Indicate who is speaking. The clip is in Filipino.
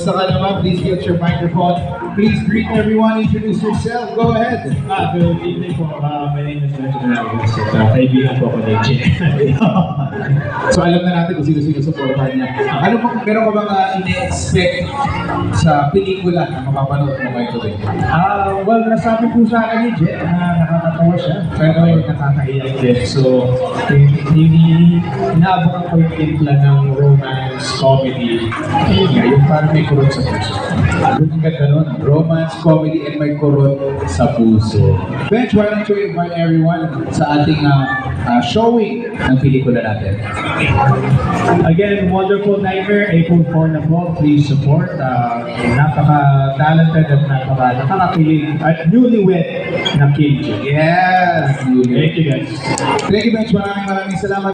Speaker 1: Kamusta ka naman? Please get your microphone. Please greet everyone. Introduce yourself. Go ahead.
Speaker 2: Good evening po. My name is Benjamin Alves. Kaibigan po ako ni Jay.
Speaker 1: So alam na natin kung sino-sino supportan niya. Ano po, meron ka bang ine-expect sa pelikula na mapapanood mo ngayon today?
Speaker 2: Well, nasabi po sa akin ni Jay na nakakatawa siya, pero nakakaiyak din. So, inaabangan ko yung timpla ng romance, comedy. Ayun nga, yung parang may kurot sa puso.
Speaker 1: Ang ganda nun, romance, comedy, and may kurot sa puso. Bench, why don't you invite everyone sa ating showing ng pelikula natin?
Speaker 2: Again, Wonderful Nightmare, April 4 na po. Please support. Napaka-talented at nakakakilig at newlywed na KJ.
Speaker 1: Yes!
Speaker 2: Thank you guys.
Speaker 1: Thank you, Bench. Maraming salamat.